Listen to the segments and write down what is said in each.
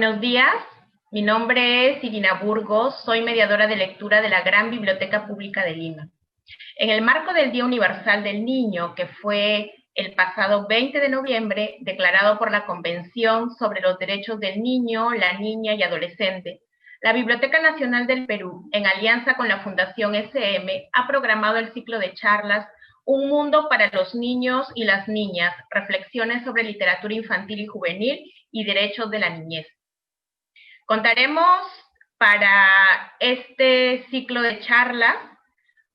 Buenos días, mi nombre es Irina Burgos, soy mediadora de lectura de la Gran Biblioteca Pública de Lima. En el marco del Día Universal del Niño, que fue el pasado 20 de noviembre, declarado por la Convención sobre los Derechos del Niño, la Niña y Adolescente, la Biblioteca Nacional del Perú, en alianza con la Fundación SM, ha programado el ciclo de charlas Un mundo para los niños y las niñas, reflexiones sobre literatura infantil y juvenil y derechos de la niñez. Contaremos para este ciclo de charlas.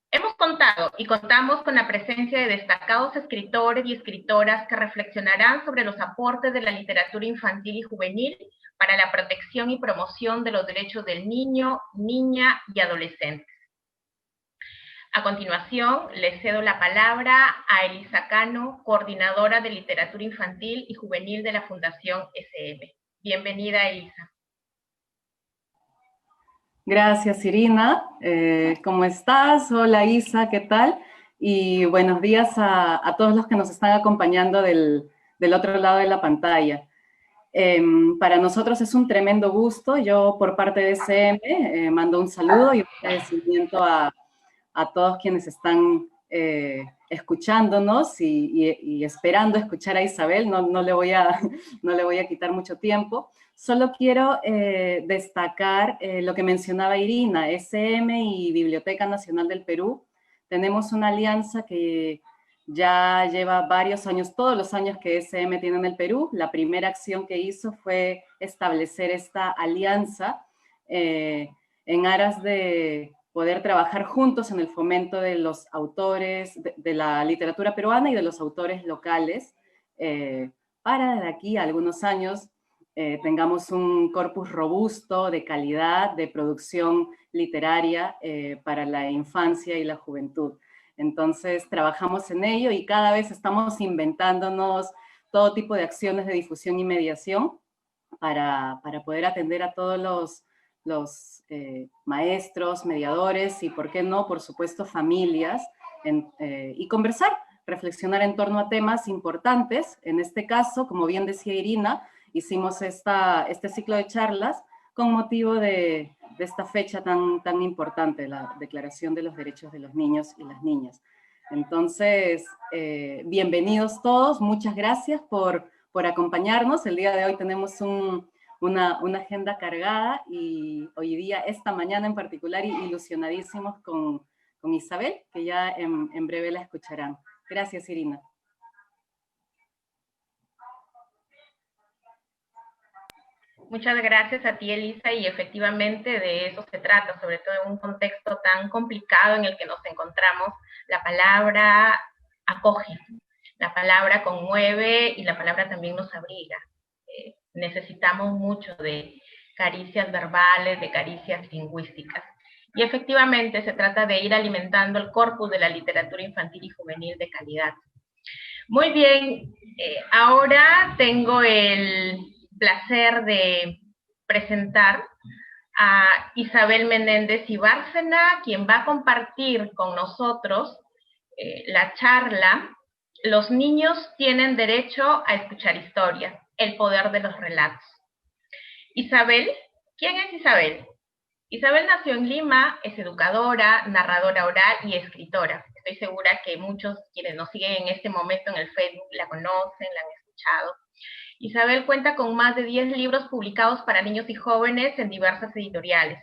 Hemos contado y contamos con la presencia de destacados escritores y escritoras que reflexionarán sobre los aportes de la literatura infantil y juvenil para la protección y promoción de los derechos del niño, niña y adolescente. A continuación, le cedo la palabra a Elisa Cano, coordinadora de literatura infantil y juvenil de la Fundación SM. Bienvenida, Elisa. Gracias, Irina. ¿Cómo estás? Hola, Isa, ¿qué tal? Y buenos días a todos los que nos están acompañando del otro lado de la pantalla. Para nosotros es un tremendo gusto. Yo, por parte de SM, mando un saludo y un agradecimiento a todos quienes están escuchándonos y esperando escuchar a Isabel. No le voy a quitar mucho tiempo. Solo quiero destacar lo que mencionaba Irina, SM y Biblioteca Nacional del Perú. Tenemos una alianza que ya lleva varios años, todos los años que SM tiene en el Perú. La acción que hizo fue establecer esta alianza en aras de poder trabajar juntos en el fomento de los autores, de la literatura peruana y de los autores locales, para de aquí a algunos años tengamos un corpus robusto de calidad, de producción literaria para la infancia y la juventud. Entonces, trabajamos en ello y cada vez estamos inventándonos todo tipo de acciones de difusión y mediación para poder atender a todos los maestros, mediadores y, ¿por qué no?, por supuesto, familias, y conversar, reflexionar en torno a temas importantes. En este caso, como bien decía Irina, hicimos este ciclo de charlas con motivo de esta fecha tan importante, la Declaración de los Derechos de los Niños y las Niñas. Entonces, bienvenidos todos, muchas gracias por acompañarnos. El día de hoy tenemos una agenda cargada y hoy día, esta mañana en particular, ilusionadísimos con Isabel, que ya en breve la escucharán. Gracias, Irina. Muchas gracias a ti, Elisa, y efectivamente de eso se trata, sobre todo en un contexto tan complicado en el que nos encontramos. La palabra acoge, la palabra conmueve y la palabra también nos abriga. Necesitamos mucho de caricias verbales, de caricias lingüísticas. Y efectivamente se trata de ir alimentando el corpus de la literatura infantil y juvenil de calidad. Muy bien, ahora tengo el placer de presentar a Isabel Menéndez y Bárcena, quien va a compartir con nosotros la charla Los niños tienen derecho a escuchar historias, el poder de los relatos. Isabel, ¿quién es Isabel? Isabel nació en Lima, es educadora, narradora oral y escritora. Estoy segura que muchos quienes nos siguen en este momento en el Facebook la conocen, la han escuchado. Isabel cuenta con más de 10 libros publicados para niños y jóvenes en diversas editoriales.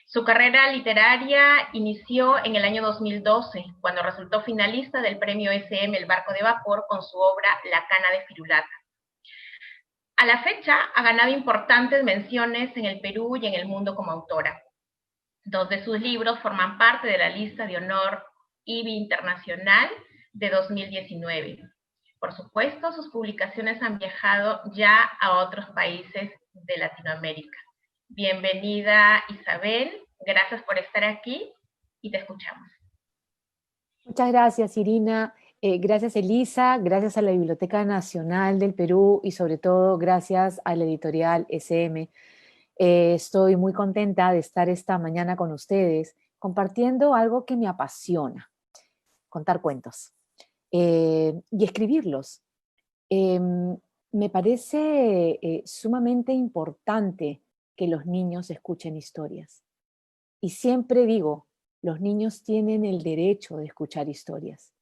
Su carrera literaria inició en el año 2012, cuando resultó finalista del premio SM El Barco de Vapor con su obra La Cana de Firulata. A la fecha ha ganado importantes menciones en el Perú y en el mundo como autora. 2 de sus libros forman parte de la lista de honor IBI Internacional de 2019. Por supuesto, sus publicaciones han viajado ya a otros países de Latinoamérica. Bienvenida, Isabel. Gracias por estar aquí y te escuchamos. Muchas gracias, Irina. Gracias, Elisa. Gracias a la Biblioteca Nacional del Perú y sobre todo gracias a la editorial SM. Estoy muy contenta de estar esta mañana con ustedes compartiendo algo que me apasiona, contar cuentos y escribirlos. Me parece sumamente importante que los niños escuchen historias. Y siempre digo, los niños tienen el derecho de escuchar historias,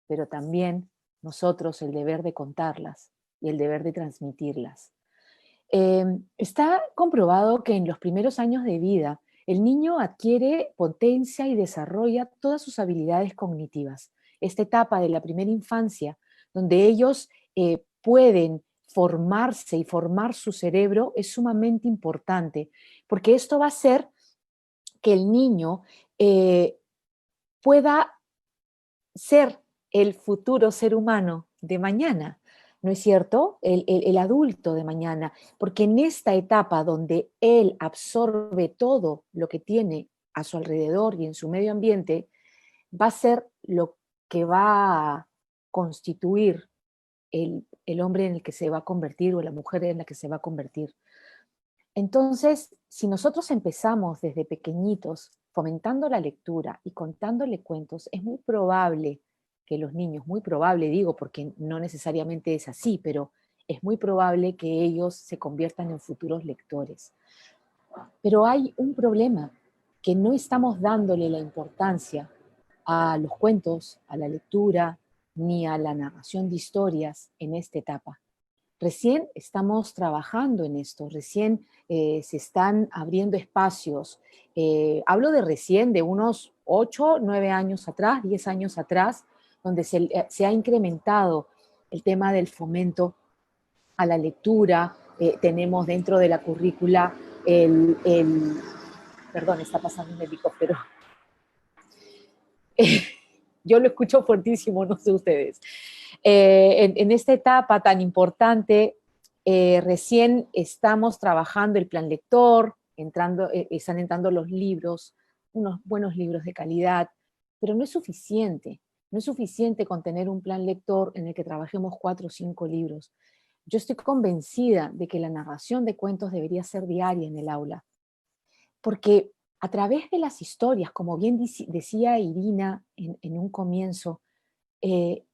pero también nosotros el deber de contarlas y el deber de transmitirlas. Está comprobado que en los primeros años de vida el niño adquiere potencia y desarrolla todas sus habilidades cognitivas. Esta etapa de la primera infancia, donde ellos pueden formarse y formar su cerebro, es sumamente importante, porque esto va a hacer que el niño eh, pueda ser el futuro ser humano de mañana, ¿no es cierto? El adulto de mañana, porque en esta etapa donde él absorbe todo lo que tiene a su alrededor y en su medio ambiente, va a ser lo que va a constituir el hombre en el que se va a convertir o la mujer en la que se va a convertir. Entonces, si nosotros empezamos desde pequeñitos fomentando la lectura y contándole cuentos, es muy probable que los niños, muy probable digo, porque no necesariamente es así, pero es muy probable que ellos se conviertan en futuros lectores. Pero hay un problema, que no estamos dándole la importancia a los cuentos, a la lectura, ni a la narración de historias en esta etapa. Recién estamos trabajando en esto, recién se están abriendo espacios. Hablo de recién, de unos 8, 9 años atrás, 10 años atrás, donde se ha incrementado el tema del fomento a la lectura. Tenemos dentro de la currícula perdón, está pasando un helicóptero. Yo lo escucho fuertísimo, no sé ustedes. En esta etapa tan importante, recién estamos trabajando el plan lector, están entrando los libros, unos buenos libros de calidad, pero no es suficiente. No es suficiente con tener un plan lector en el que trabajemos 4 o 5 libros. Yo estoy convencida de que la narración de cuentos debería ser diaria en el aula, porque a través de las historias, como bien decía Irina en un comienzo,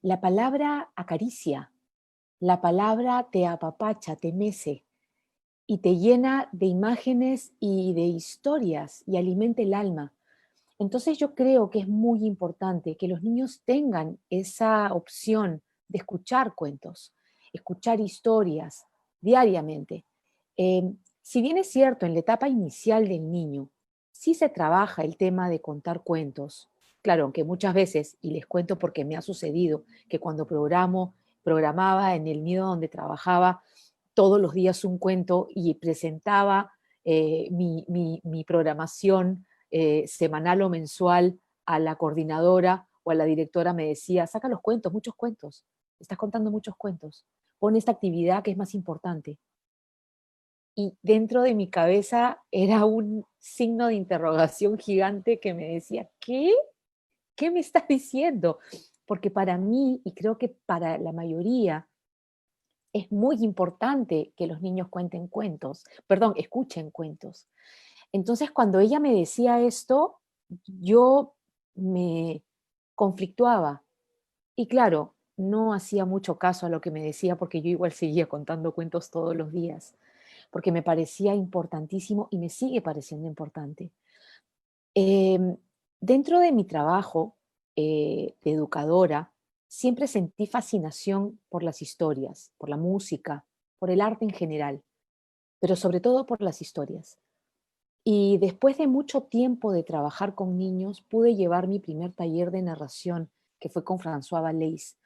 la palabra acaricia, la palabra te apapacha, te mece y te llena de imágenes y de historias y alimenta el alma. Entonces yo creo que es muy importante que los niños tengan esa opción de escuchar cuentos, escuchar historias diariamente. Si bien es cierto, en la etapa inicial del niño, sí se trabaja el tema de contar cuentos. Claro, aunque muchas veces, y les cuento porque me ha sucedido, que cuando programaba en el nido donde trabajaba todos los días un cuento y presentaba mi programación semanal o mensual a la coordinadora o a la directora, me decía, saca los cuentos, muchos cuentos, estás contando muchos cuentos, pon esta actividad que es más importante. Y dentro de mi cabeza era un signo de interrogación gigante que me decía, ¿qué? ¿Qué me estás diciendo? Porque para mí, y creo que para la mayoría, es muy importante que los niños cuenten cuentos, perdón, escuchen cuentos. Entonces, cuando ella me decía esto, yo me conflictuaba. Y claro, no hacía mucho caso a lo que me decía porque yo igual seguía contando cuentos todos los días, porque me parecía importantísimo y me sigue pareciendo importante. Em, Dentro de mi trabajo de educadora, siempre sentí fascinación por las historias, por la música, por el arte en general, pero sobre todo por las historias. Y después de mucho tiempo de trabajar con niños, pude llevar mi primer taller de narración, que fue con François Valeix,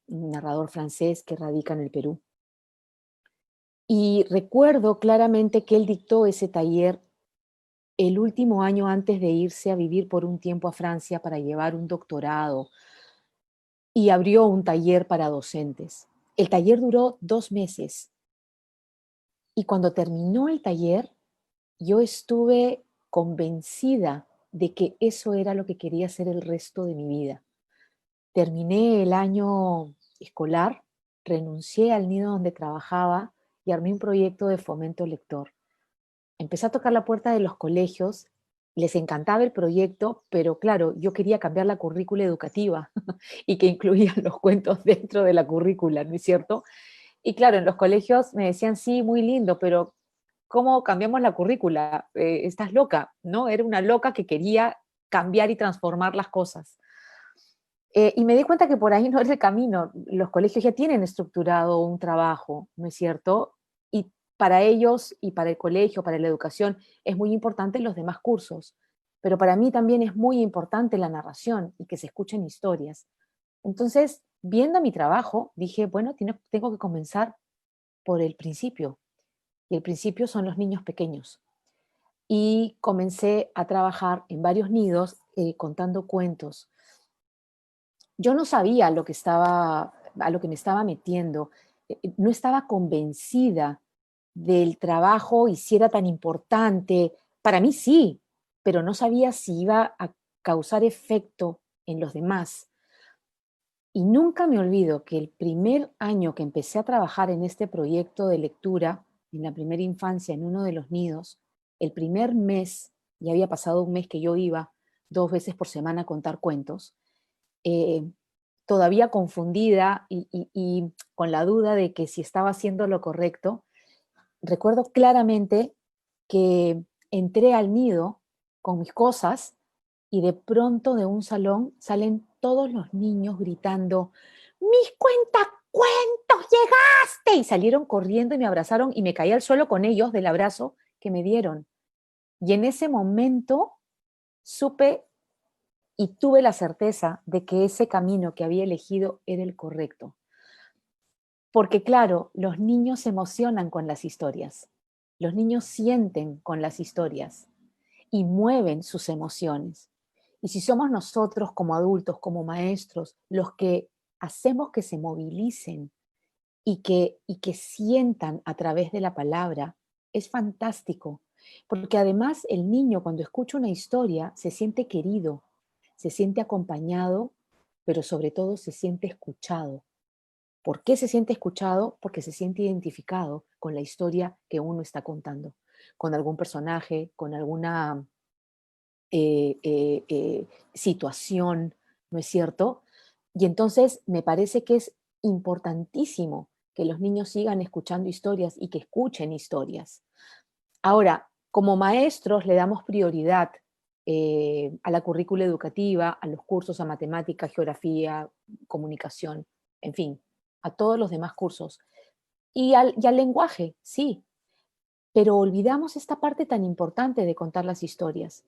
un narrador francés que radica en el Perú. Y recuerdo claramente que él dictó ese taller el último año antes de irse a vivir por un tiempo a Francia para llevar un doctorado, y abrió un taller para docentes. El taller duró 2 meses y cuando terminó el taller, yo estuve convencida de que eso era lo que quería hacer el resto de mi vida. Terminé el año escolar, renuncié al nido donde trabajaba y armé un proyecto de fomento lector. Empecé a tocar la puerta de los colegios, les encantaba el proyecto, pero claro, yo quería cambiar la currícula educativa y que incluía los cuentos dentro de la currícula, ¿no es cierto? Y claro, en los colegios me decían, sí, muy lindo, pero ¿cómo cambiamos la currícula? Estás loca, ¿no? Era una loca que quería cambiar y transformar las cosas. Y me di cuenta que por ahí no es el camino. Los colegios ya tienen estructurado un trabajo, ¿no es cierto? Y para ellos y para el colegio, para la educación, es muy importante los demás cursos. Pero para mí también es muy importante la narración y que se escuchen historias. Entonces, viendo mi trabajo, dije, bueno, tengo que comenzar por el principio. Y el principio son los niños pequeños. Y comencé a trabajar en varios nidos contando cuentos. Yo no sabía a lo que me estaba metiendo. No estaba convencida del trabajo y si era tan importante. Para mí sí, pero no sabía si iba a causar efecto en los demás. Y nunca me olvido que el primer año que empecé a trabajar en este proyecto de lectura, en la primera infancia, en uno de los nidos, el primer mes, ya había pasado un mes que yo iba 2 veces por semana a contar cuentos, eh, todavía confundida y con la duda de que si estaba haciendo lo correcto, recuerdo claramente que entré al nido con mis cosas y de pronto de un salón salen todos los niños gritando, ¡mis cuentacuentos, llegaste! Y salieron corriendo y me abrazaron y me caí al suelo con ellos del abrazo que me dieron. Y en ese momento supe y tuve la certeza de que ese camino que había elegido era el correcto. Porque claro, los niños se emocionan con las historias, los niños sienten con las historias y mueven sus emociones. Y si somos nosotros como adultos, como maestros, los que hacemos que se movilicen y que sientan a través de la palabra, es fantástico. Porque además el niño cuando escucha una historia se siente querido, se siente acompañado, pero sobre todo se siente escuchado. ¿Por qué se siente escuchado? Porque se siente identificado con la historia que uno está contando, con algún personaje, con alguna situación, ¿no es cierto? Y entonces me parece que es importantísimo que los niños sigan escuchando historias y que escuchen historias. Ahora, como maestros le damos prioridad a la currícula educativa, a los cursos, a matemática, geografía, comunicación, en fin, a todos los demás cursos. Y al lenguaje, sí, pero olvidamos esta parte tan importante de contar las historias.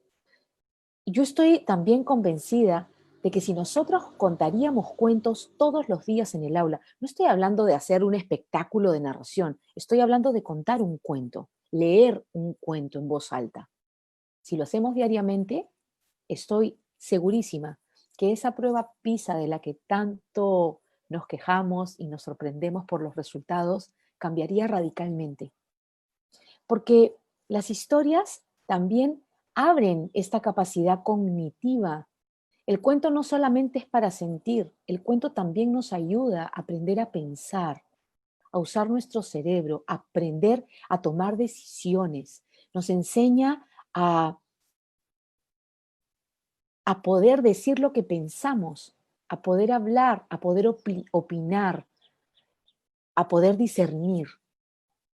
Yo estoy también convencida de que si nosotros contaríamos cuentos todos los días en el aula, no estoy hablando de hacer un espectáculo de narración, estoy hablando de contar un cuento, leer un cuento en voz alta. Si lo hacemos diariamente, estoy segurísima que esa prueba PISA de la que tanto nos quejamos y nos sorprendemos por los resultados cambiaría radicalmente. Porque las historias también abren esta capacidad cognitiva. El cuento no solamente es para sentir, el cuento también nos ayuda a aprender a pensar, a usar nuestro cerebro, a aprender a tomar decisiones. Nos enseña a poder decir lo que pensamos, a poder hablar, a poder opinar, a poder discernir.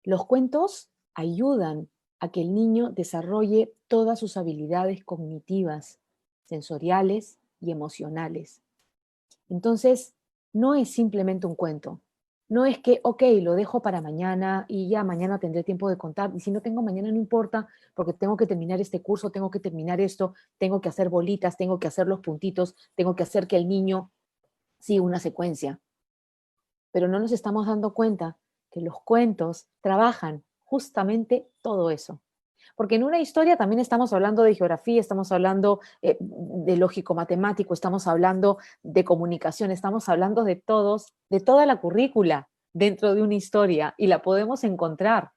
Los cuentos ayudan a que el niño desarrolle todas sus habilidades cognitivas, sensoriales y emocionales. Entonces, no es simplemente un cuento. No es que, ok, lo dejo para mañana y ya mañana tendré tiempo de contar. Y si no tengo mañana, no importa, porque tengo que terminar este curso, tengo que terminar esto, tengo que hacer bolitas, tengo que hacer los puntitos, tengo que hacer que el niño siga una secuencia. Pero no nos estamos dando cuenta que los cuentos trabajan justamente todo eso. Porque en una historia también estamos hablando de geografía, estamos hablando de lógico-matemático, estamos hablando de comunicación, estamos hablando de toda la currícula dentro de una historia y la podemos encontrar.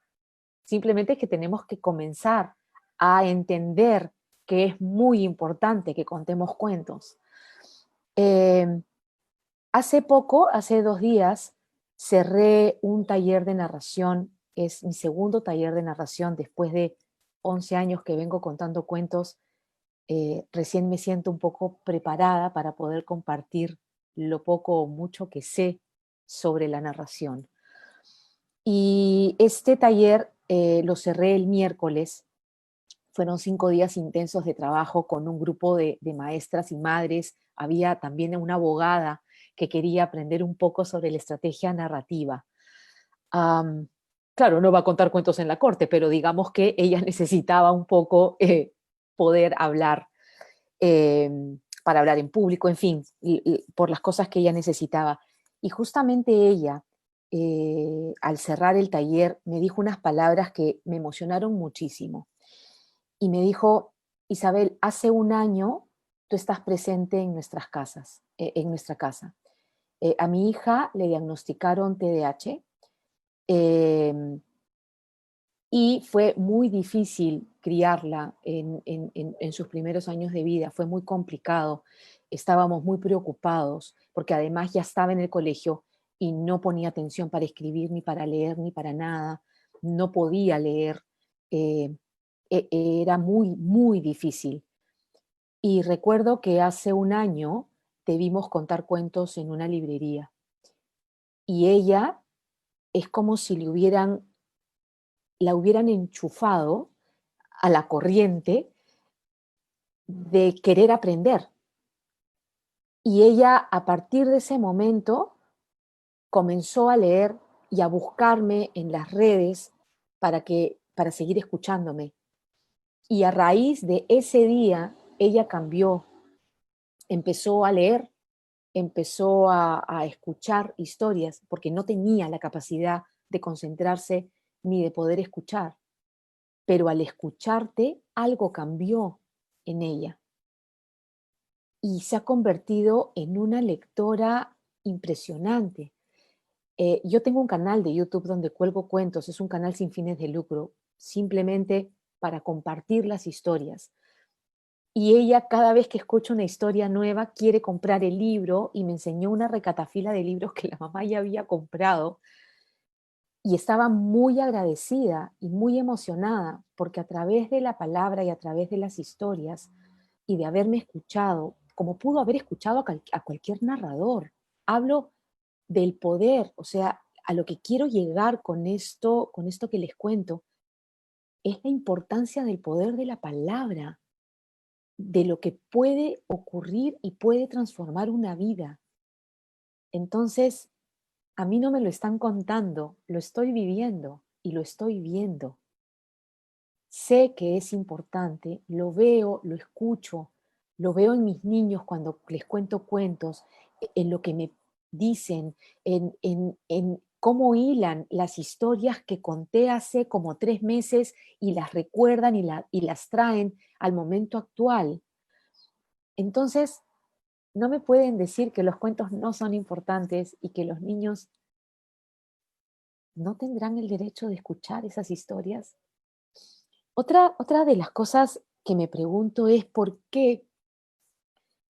Simplemente es que tenemos que comenzar a entender que es muy importante que contemos cuentos. Eh, Hace poco, hace 2 días, cerré un taller de narración. Es mi segundo taller de narración después de 11 años que vengo contando cuentos. Recién me siento un poco preparada para poder compartir lo poco o mucho que sé sobre la narración. Y este taller lo cerré el miércoles. Fueron 5 días intensos de trabajo con un grupo de maestras y madres. Había también una abogada que quería aprender un poco sobre la estrategia narrativa. Am, claro, no va a contar cuentos en la corte, pero digamos que ella necesitaba un poco poder hablar, para hablar en público, en fin, por las cosas que ella necesitaba. Y justamente ella, al cerrar el taller, me dijo unas palabras que me emocionaron muchísimo. Y me dijo: Isabel, hace un año tú estás presente en nuestras casas, en nuestra casa. A mi hija le diagnosticaron TDAH, em, y fue muy difícil criarla en sus primeros años de vida, fue muy complicado, estábamos muy preocupados, porque además ya estaba en el colegio y no ponía atención para escribir, ni para leer, ni para nada, no podía leer, eh, era muy, muy difícil. Y recuerdo que hace un año te vimos contar cuentos en una librería y ella es como si la hubieran enchufado a la corriente de querer aprender. Y ella, a partir de ese momento, comenzó a leer y a buscarme en las redes para seguir escuchándome. Y a raíz de ese día, ella cambió, empezó a leer, empezó a escuchar historias, porque no tenía la capacidad de concentrarse ni de poder escuchar. Pero al escucharte, algo cambió en ella y se ha convertido en una lectora impresionante. Yo tengo un canal de YouTube donde cuelgo cuentos, es un canal sin fines de lucro, simplemente para compartir las historias. Y ella, cada vez que escucha una historia nueva, quiere comprar el libro y me enseñó una recatafila de libros que la mamá ya había comprado y estaba muy agradecida y muy emocionada porque a través de la palabra y a través de las historias y de haberme escuchado, como pudo haber escuchado a cualquier narrador, hablo del poder, o sea, a lo que quiero llegar con esto que les cuento, es la importancia del poder de la palabra, de lo que puede ocurrir y puede transformar una vida. Entonces, a mí no me lo están contando, lo estoy viviendo y lo estoy viendo. Sé que es importante, lo veo, lo escucho, lo veo en mis niños cuando les cuento cuentos, en lo que me dicen, en cómo hilan las historias que conté hace como 3 meses y las recuerdan y las traen al momento actual. Entonces, no me pueden decir que los cuentos no son importantes y que los niños no tendrán el derecho de escuchar esas historias. Otra de las cosas que me pregunto es por qué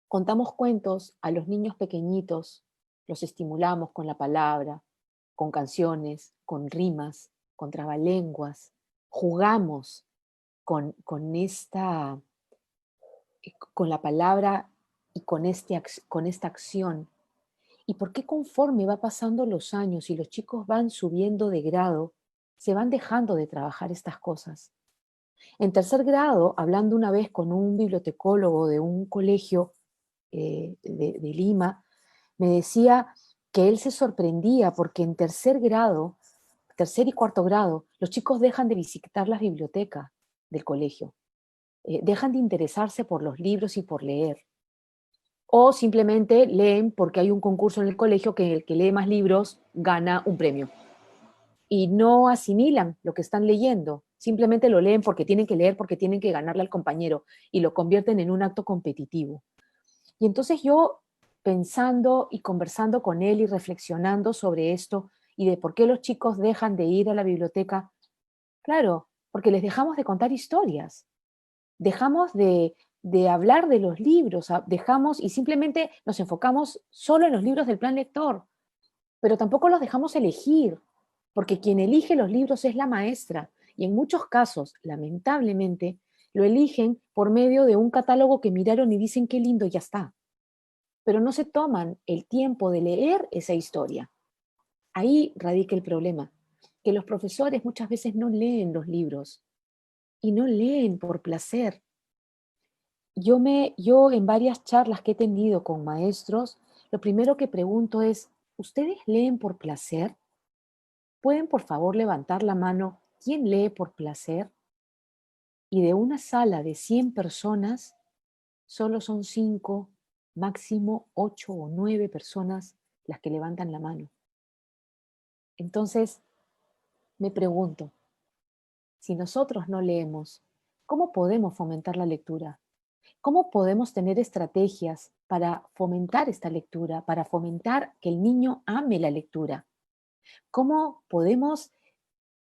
contamos cuentos a los niños pequeñitos, los estimulamos con la palabra, con canciones, con rimas, con trabalenguas, jugamos con la palabra y con esta acción. ¿Y por qué conforme va pasando los años y los chicos van subiendo de grado, se van dejando de trabajar estas cosas? En tercer grado, hablando una vez con un bibliotecólogo de un colegio de Lima, me decía que él se sorprendía porque en tercer grado, tercer y cuarto grado, los chicos dejan de visitar las bibliotecas del colegio, dejan de interesarse por los libros y por leer. O simplemente leen porque hay un concurso en el colegio que el que lee más libros gana un premio y no asimilan lo que están leyendo, simplemente lo leen porque tienen que leer, porque tienen que ganarle al compañero y lo convierten en un acto competitivo. Y entonces yo, pensando y conversando con él y reflexionando sobre esto y de por qué los chicos dejan de ir a la biblioteca, claro, porque les dejamos de contar historias, dejamos de hablar de los libros, dejamos y simplemente nos enfocamos solo en los libros del plan lector, pero tampoco los dejamos elegir, porque quien elige los libros es la maestra, y en muchos casos, lamentablemente, lo eligen por medio de un catálogo que miraron y dicen qué lindo, ya está, pero no se toman el tiempo de leer esa historia. Ahí radica el problema, que los profesores muchas veces no leen los libros y no leen por placer. Yo en varias charlas que he tenido con maestros, lo primero que pregunto es, ¿ustedes leen por placer? ¿Pueden por favor levantar la mano? ¿Quién lee por placer? Y de una sala de 100 personas, solo son 5, máximo 8 o 9 personas las que levantan la mano. Entonces, me pregunto, si nosotros no leemos, ¿cómo podemos fomentar la lectura? ¿Cómo podemos tener estrategias para fomentar esta lectura, para fomentar que el niño ame la lectura? ¿Cómo podemos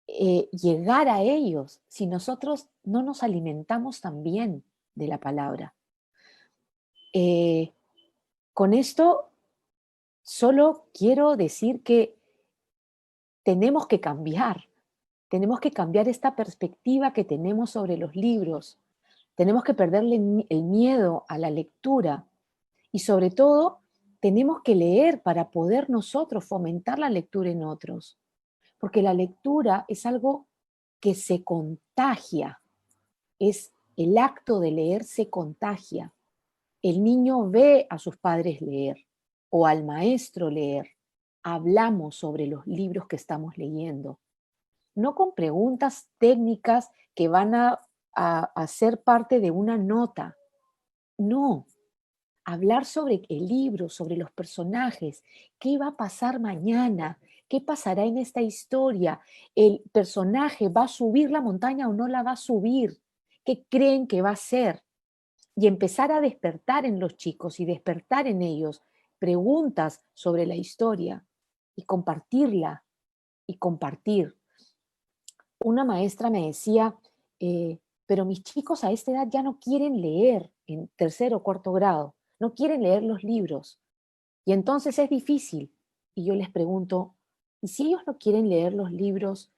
llegar a ellos si nosotros no nos alimentamos también de la palabra? Con esto solo quiero decir que tenemos que cambiar esta perspectiva que tenemos sobre los libros. Tenemos que perderle el miedo a la lectura y sobre todo tenemos que leer para poder nosotros fomentar la lectura en otros, porque la lectura es algo que se contagia, es el acto de leer se contagia. El niño ve a sus padres leer o al maestro leer. Hablamos sobre los libros que estamos leyendo, no con preguntas técnicas que van a ser parte de una nota. No, hablar sobre el libro, sobre los personajes, qué va a pasar mañana, qué pasará en esta historia, el personaje va a subir la montaña o no la va a subir, qué creen que va a ser, y empezar a despertar en los chicos y despertar en ellos preguntas sobre la historia y compartirla y compartir. Una maestra me decía, pero mis chicos a esta edad ya no quieren leer en tercero o cuarto grado, no quieren leer los libros. Y entonces es difícil. Y yo les pregunto, ¿y si ellos no quieren leer los libros,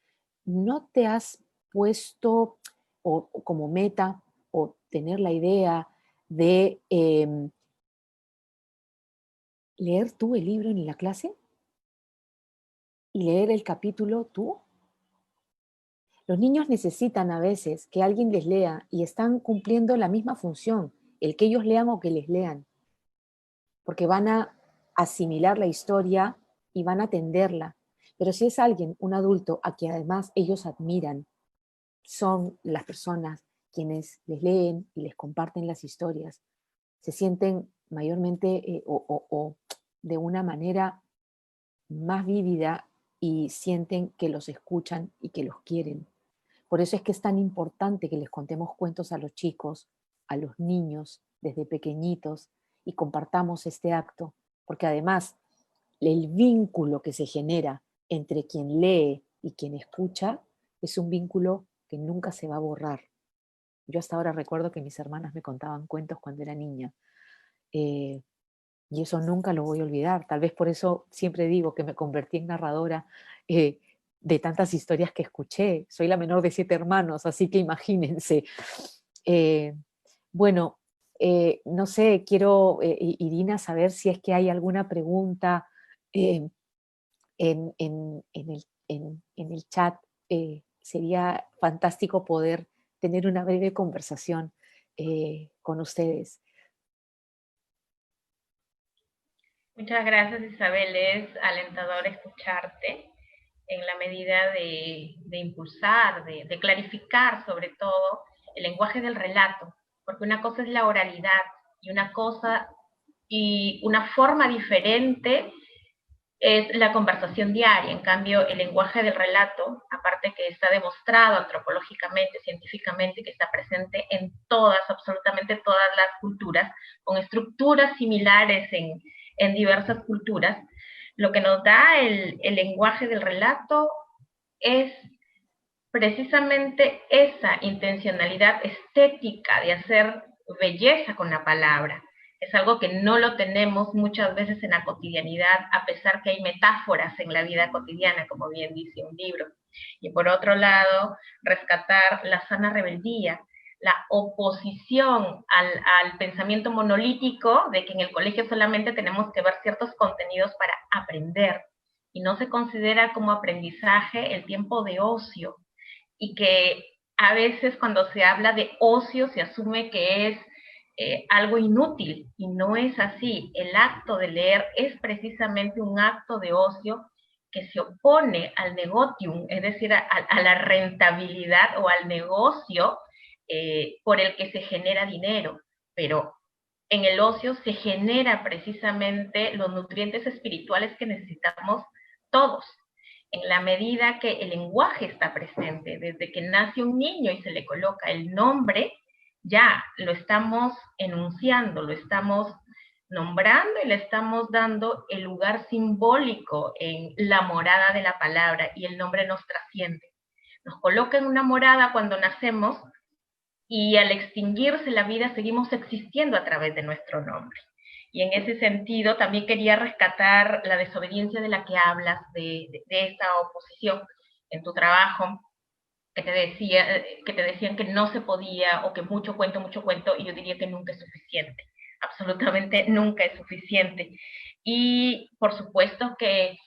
no te has puesto o como meta o tener la idea de leer tú el libro en la clase y leer el capítulo tú? Los niños necesitan a veces que alguien les lea y están cumpliendo la misma función, el que ellos lean o que les lean, porque van a asimilar la historia y van a atenderla. Pero si es alguien, un adulto, a quien además ellos admiran, son las personas quienes les leen y les comparten las historias, se sienten mayormente o de una manera más vívida y sienten que los escuchan y que los quieren. Por eso es que es tan importante que les contemos cuentos a los chicos, a los niños, desde pequeñitos, y compartamos este acto, porque además el vínculo que se genera entre quien lee y quien escucha es un vínculo que nunca se va a borrar. Yo hasta ahora recuerdo que mis hermanas me contaban cuentos cuando era niña, y eso nunca lo voy a olvidar. Tal vez por eso siempre digo que me convertí en narradora de tantas historias que escuché. Soy la menor de 7 hermanos, así que imagínense. Eh, bueno, no sé, quiero, Irina, saber si es que hay alguna pregunta eh, en el chat. Sería fantástico poder tener una breve conversación con ustedes. Muchas gracias, Isabel. Es alentador escucharte en la medida de impulsar, de clarificar sobre todo el lenguaje del relato, porque una cosa es la oralidad y una forma diferente es la conversación diaria. En cambio, el lenguaje del relato, aparte que está demostrado antropológicamente, científicamente, que está presente en todas, absolutamente todas las culturas, con estructuras similares en diversas culturas, lo que nos da el lenguaje del relato es precisamente esa intencionalidad estética de hacer belleza con la palabra. Es algo que no lo tenemos muchas veces en la cotidianidad, a pesar que hay metáforas en la vida cotidiana, como bien dice un libro. Y por otro lado, rescatar la sana rebeldía, la oposición al pensamiento monolítico de que en el colegio solamente tenemos que ver ciertos contenidos para aprender, y no se considera como aprendizaje el tiempo de ocio, y que a veces cuando se habla de ocio se asume que es algo inútil, y no es así. El acto de leer es precisamente un acto de ocio que se opone al negotium, es decir, a la rentabilidad o al negocio por el que se genera dinero, pero en el ocio se genera precisamente los nutrientes espirituales que necesitamos todos, en la medida que el lenguaje está presente. Desde que nace un niño y se le coloca el nombre, ya lo estamos enunciando, lo estamos nombrando y le estamos dando el lugar simbólico en la morada de la palabra, y el nombre nos trasciende. Nos coloca en una morada cuando nacemos, y al extinguirse la vida seguimos existiendo a través de nuestro nombre. Y en ese sentido también quería rescatar la desobediencia de la que hablas, de esta oposición en tu trabajo, que te decían que no se podía, o que mucho cuento, y yo diría que nunca es suficiente, absolutamente nunca es suficiente. Y por supuesto que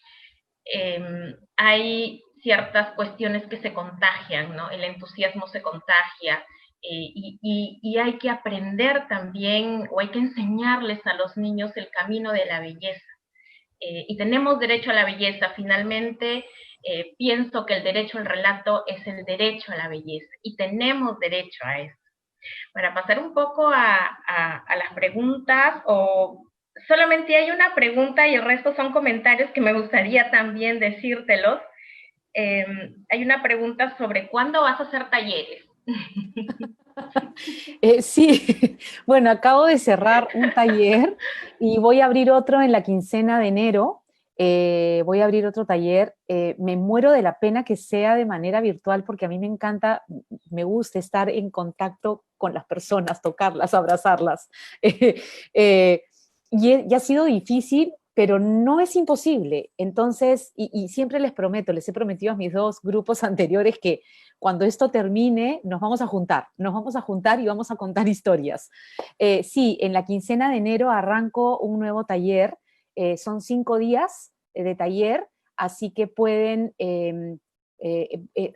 hay ciertas cuestiones que se contagian, ¿no? El entusiasmo se contagia, y hay que aprender también, o hay que enseñarles a los niños el camino de la belleza. Y tenemos derecho a la belleza. Finalmente, pienso que el derecho al relato es el derecho a la belleza, y tenemos derecho a eso. Para pasar un poco a las preguntas, o solamente hay una pregunta y el resto son comentarios que me gustaría también decírtelos. Hay una pregunta sobre cuándo vas a hacer talleres. Sí, bueno, acabo de cerrar un taller y voy a abrir otro en la quincena de enero. Voy a abrir otro taller. Me muero de la pena que sea de manera virtual, porque a mí me encanta, me gusta estar en contacto con las personas, tocarlas, abrazarlas. Y ha sido difícil, pero no es imposible. Entonces, y siempre les prometo, les he prometido a mis dos grupos anteriores que cuando esto termine nos vamos a juntar y vamos a contar historias. Sí, en la quincena de enero arranco un nuevo taller. Son 5 días de taller, así que pueden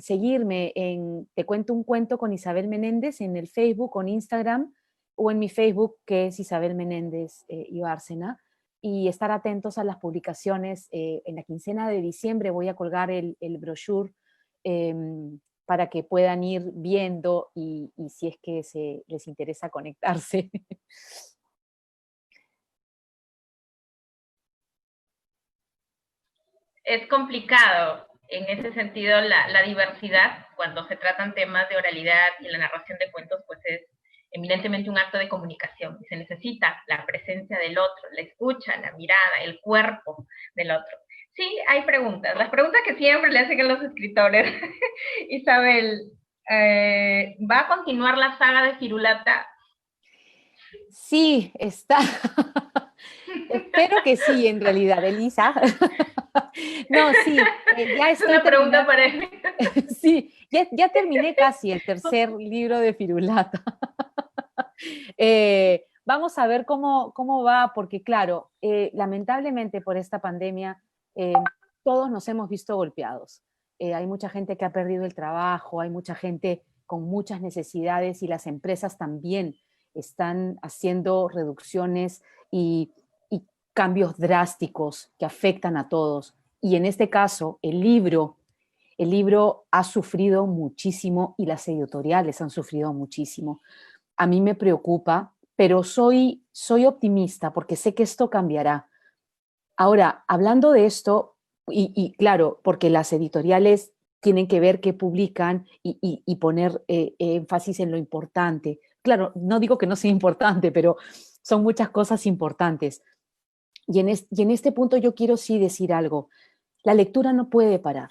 seguirme en Te Cuento un Cuento con Isabel Menéndez en el Facebook o en Instagram, o en mi Facebook, que es Isabel Menéndez y Bárcena, y estar atentos a las publicaciones. En la quincena de diciembre voy a colgar el brochure para que puedan ir viendo, y si es que les interesa conectarse. Es complicado en ese sentido la diversidad cuando se tratan temas de oralidad, y la narración de cuentos pues es eminentemente un acto de comunicación, y se necesita la presencia del otro, la escucha, la mirada, el cuerpo del otro. Sí, hay preguntas, las preguntas que siempre le hacen a los escritores. Isabel, ¿va a continuar la saga de Firulata? Sí, está. Espero que sí, en realidad, Elisa. No, sí, ya Es una pregunta para él. Sí, ya terminé casi el tercer libro de Firulata. Vamos a ver cómo va, porque claro, lamentablemente por esta pandemia todos nos hemos visto golpeados. Hay mucha gente que ha perdido el trabajo, hay mucha gente con muchas necesidades, y las empresas también están haciendo reducciones y cambios drásticos que afectan a todos. Y en este caso, el libro ha sufrido muchísimo, y las editoriales han sufrido muchísimo. A mí me preocupa, pero soy optimista porque sé que esto cambiará. Ahora, hablando de esto, y claro, porque las editoriales tienen que ver qué publican y poner énfasis en lo importante. Claro, no digo que no sea importante, pero son muchas cosas importantes. Y en este punto yo quiero sí decir algo. La lectura no puede parar.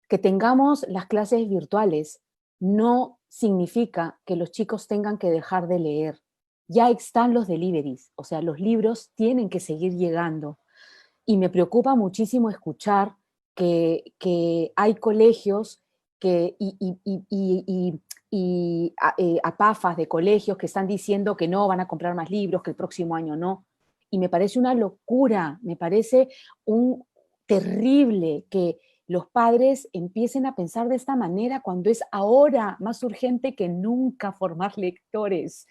Que tengamos las clases virtuales no significa que los chicos tengan que dejar de leer. Ya están los deliveries, o sea, los libros tienen que seguir llegando. Y me preocupa muchísimo escuchar que hay colegios y apafas de colegios que están diciendo que no van a comprar más libros, que el próximo año no. Y me parece una locura, me parece terrible que los padres empiecen a pensar de esta manera cuando es ahora más urgente que nunca formar lectores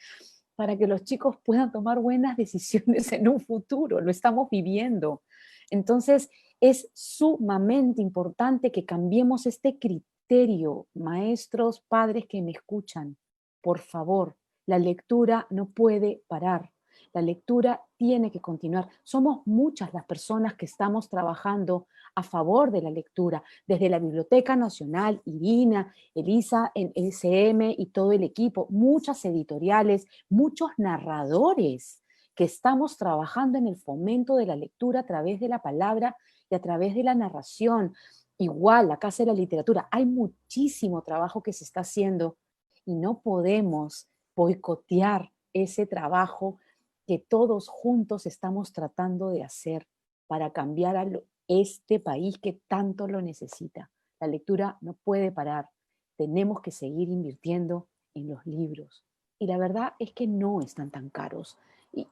para que los chicos puedan tomar buenas decisiones en un futuro. Lo estamos viviendo. Entonces, es sumamente importante que cambiemos este criterio. Maestros, padres que me escuchan, por favor, la lectura no puede parar. La lectura tiene que continuar. Somos muchas las personas que estamos trabajando a favor de la lectura, desde la Biblioteca Nacional, Irina, Elisa, en SM y todo el equipo, muchas editoriales, muchos narradores que estamos trabajando en el fomento de la lectura a través de la palabra y a través de la narración. Igual, la Casa de la Literatura, hay muchísimo trabajo que se está haciendo y no podemos boicotear ese trabajo que todos juntos estamos tratando de hacer para cambiar a este país que tanto lo necesita. La lectura no puede parar. Tenemos que seguir invirtiendo en los libros. Y la verdad es que no están tan caros y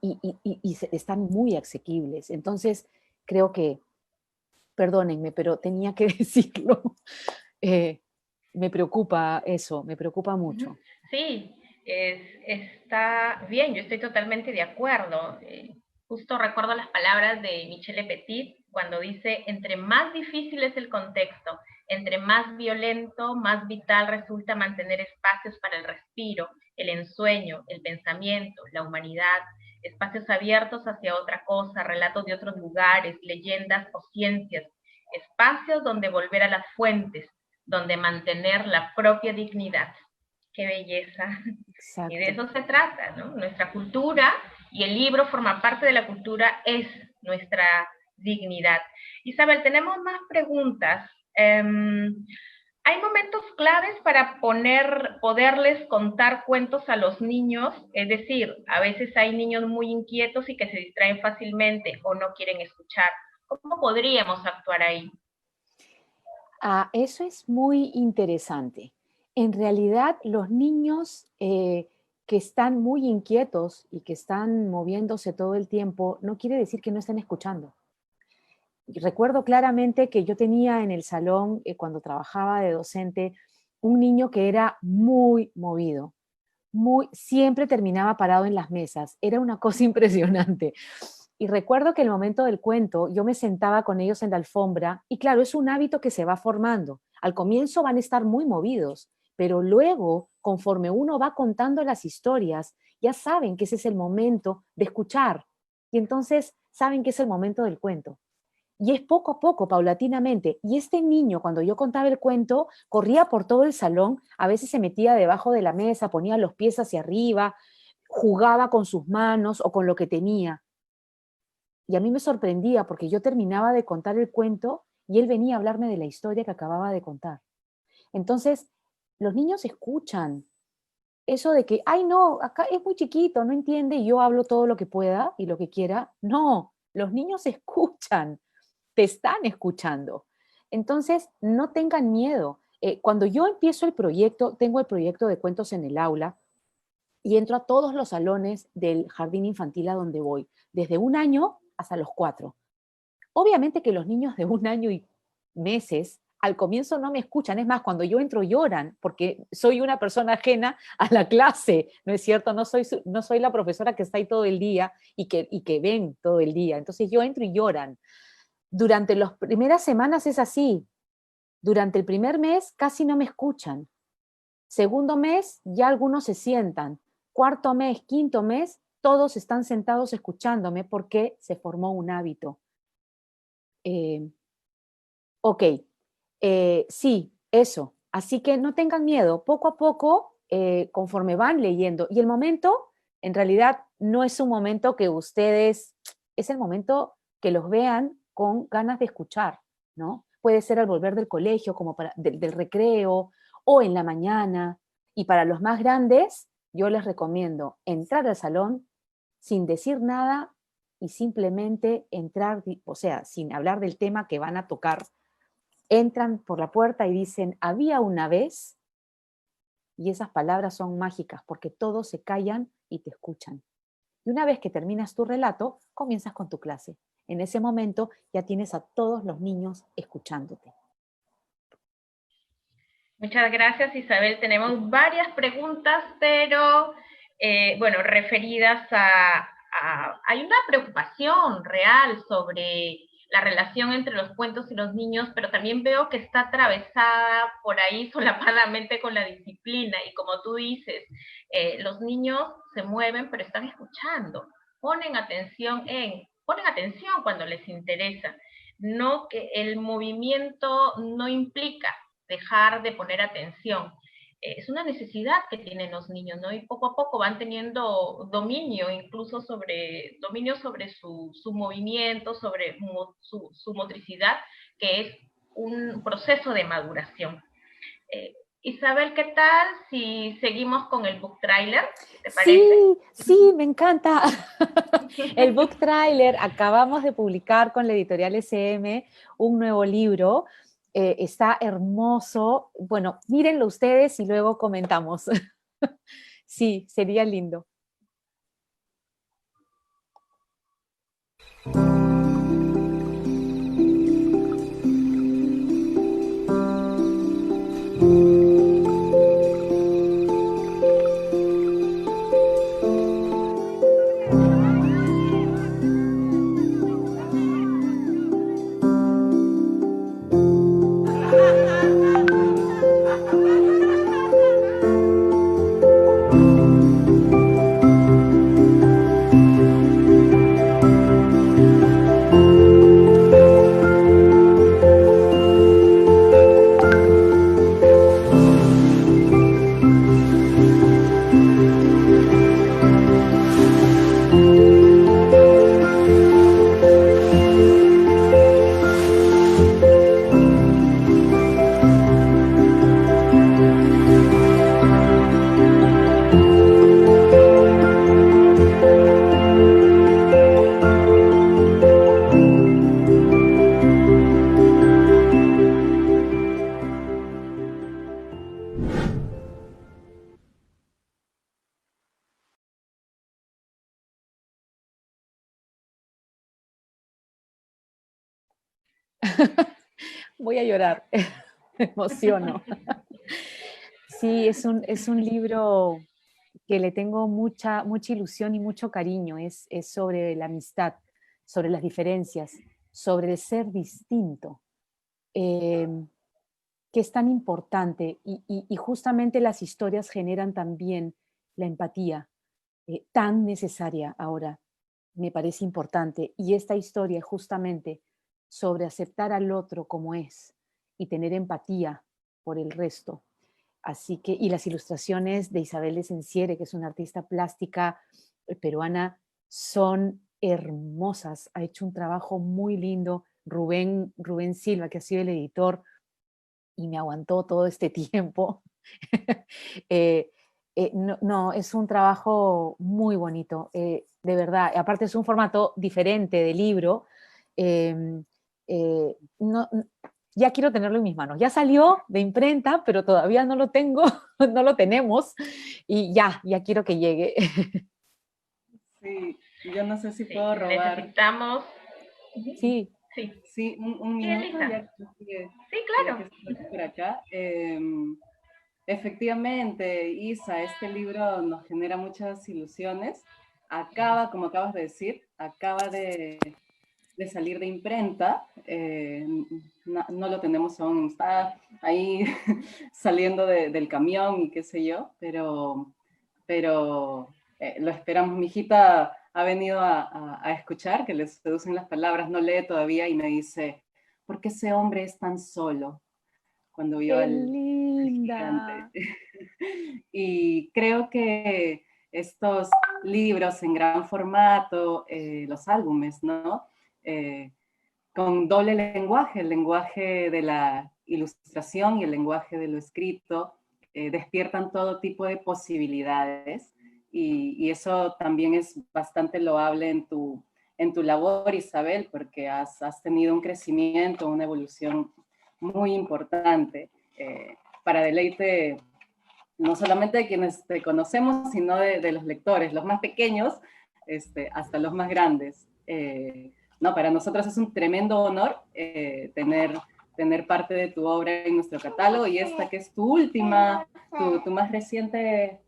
están muy asequibles. Entonces, creo que, perdónenme, pero tenía que decirlo. Me preocupa eso, me preocupa mucho. Sí, está bien, yo estoy totalmente de acuerdo. Justo recuerdo las palabras de Michelle Petit cuando dice, entre más difícil es el contexto, entre más violento, más vital resulta mantener espacios para el respiro, el ensueño, el pensamiento, la humanidad, espacios abiertos hacia otra cosa, relatos de otros lugares, leyendas o ciencias, espacios donde volver a las fuentes, donde mantener la propia dignidad. Qué belleza. Exacto. Y de eso se trata, ¿no? Nuestra cultura, y el libro forma parte de la cultura, es nuestra dignidad. Isabel, tenemos más preguntas. ¿Hay momentos claves para poderles contar cuentos a los niños? Es decir, a veces hay niños muy inquietos y que se distraen fácilmente o no quieren escuchar. ¿Cómo podríamos actuar ahí? Eso es muy interesante. En realidad, los niños que están muy inquietos y que están moviéndose todo el tiempo, no quiere decir que no estén escuchando. Y recuerdo claramente que yo tenía en el salón, cuando trabajaba de docente, un niño que era muy movido, siempre terminaba parado en las mesas. Era una cosa impresionante. Y recuerdo que el momento del cuento, yo me sentaba con ellos en la alfombra y claro, es un hábito que se va formando. Al comienzo van a estar muy movidos, pero luego, conforme uno va contando las historias, ya saben que ese es el momento de escuchar. Y entonces saben que es el momento del cuento. Y es poco a poco, paulatinamente. Y este niño, cuando yo contaba el cuento, corría por todo el salón, a veces se metía debajo de la mesa, ponía los pies hacia arriba, jugaba con sus manos o con lo que tenía. Y a mí me sorprendía porque yo terminaba de contar el cuento y él venía a hablarme de la historia que acababa de contar. Entonces, los niños escuchan eso de que, ay no, acá es muy chiquito, no entiende y yo hablo todo lo que pueda y lo que quiera. No, los niños escuchan, te están escuchando. Entonces, no tengan miedo. Cuando yo empiezo el proyecto, tengo el proyecto de cuentos en el aula y entro a todos los salones del jardín infantil a donde voy, desde 1 año hasta los 4. Obviamente que los niños de 1 año y meses al comienzo no me escuchan, es más, cuando yo entro lloran, porque soy una persona ajena a la clase, ¿no es cierto? No soy la profesora que está ahí todo el día y que ven todo el día. Entonces yo entro y lloran. Durante las primeras semanas es así. Durante el primer mes casi no me escuchan. Segundo mes ya algunos se sientan. Cuarto mes, quinto mes, todos están sentados escuchándome porque se formó un hábito. Ok, sí, eso. Así que no tengan miedo, poco a poco, conforme van leyendo. Y el momento, en realidad, no es un momento que ustedes, es el momento que los vean con ganas de escuchar, ¿no? Puede ser al volver del colegio, como del recreo, o en la mañana. Y para los más grandes, yo les recomiendo entrar al salón sin decir nada y simplemente entrar, o sea, sin hablar del tema que van a tocar. Entran por la puerta y dicen, había una vez, y esas palabras son mágicas porque todos se callan y te escuchan. Y una vez que terminas tu relato, comienzas con tu clase. En ese momento ya tienes a todos los niños escuchándote. Muchas gracias, Isabel. Tenemos varias preguntas, pero bueno, referidas hay una preocupación real sobre la relación entre los cuentos y los niños, pero también veo que está atravesada por ahí solapadamente con la disciplina. Y como tú dices, los niños se mueven, pero están escuchando, ponen atención cuando les interesa. No que el movimiento no implica dejar de poner atención. Es una necesidad que tienen los niños, ¿no? Y poco a poco van teniendo dominio, incluso dominio sobre su movimiento, sobre su motricidad, que es un proceso de maduración. Isabel, ¿qué tal si seguimos con el book trailer? ¿Te parece? Sí, me encanta. El book trailer, acabamos de publicar con la editorial SM un nuevo libro. Está hermoso. Bueno, mírenlo ustedes y luego comentamos. Sí, sería lindo. Voy a llorar, me emociono. Sí, es un libro que le tengo mucha ilusión y mucho cariño. Es sobre la amistad, sobre las diferencias, sobre el ser distinto, que es tan importante. Y justamente las historias generan también la empatía, tan necesaria ahora, me parece importante. Y esta historia justamente sobre aceptar al otro como es y tener empatía por el resto. Así que, y las ilustraciones de Isabel de Senciere, que es una artista plástica peruana, son hermosas. Ha hecho un trabajo muy lindo. Rubén Silva, que ha sido el editor y me aguantó todo este tiempo. No, es un trabajo muy bonito, de verdad. Aparte es un formato diferente de libro. No, ya quiero tenerlo en mis manos. Ya salió de imprenta, pero todavía no lo tengo, no lo tenemos, y ya quiero que llegue. Sí, yo no sé si puedo robar. Necesitamos... Sí. Sí, un minuto, ya que, sí, claro. Ya que estoy por acá. Efectivamente, Isa, este libro nos genera muchas ilusiones. Acaba, como acabas de decir, acaba de salir de imprenta. No lo tenemos aún, está ahí saliendo del camión y qué sé yo, pero lo esperamos. Mi hijita ha venido a escuchar, que le seducen las palabras, no lee todavía y me dice, ¿por qué ese hombre es tan solo? Cuando vio al gigante. Y creo que estos libros en gran formato, los álbumes, ¿no? Con doble lenguaje, el lenguaje de la ilustración y el lenguaje de lo escrito, despiertan todo tipo de posibilidades y eso también es bastante loable en tu labor, Isabel, porque has tenido un crecimiento, una evolución muy importante para deleite no solamente de quienes te conocemos, sino de los lectores, los más pequeños hasta los más grandes. no, para nosotros es un tremendo honor tener parte de tu obra en nuestro catálogo, y esta que es tu última, tu más reciente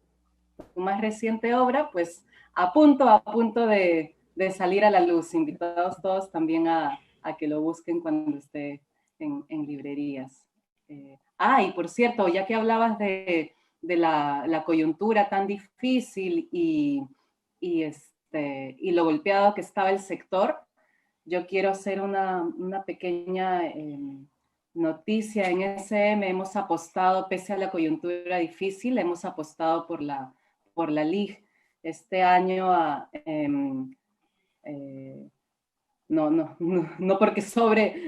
obra, pues a punto de salir a la luz. Invitados todos también a que lo busquen cuando esté en librerías. Y por cierto, ya que hablabas de la coyuntura tan difícil y lo golpeado que estaba el sector, yo quiero hacer una pequeña noticia. En SM hemos apostado, pese a la coyuntura difícil, hemos apostado por la LIG. Este año, no porque sobre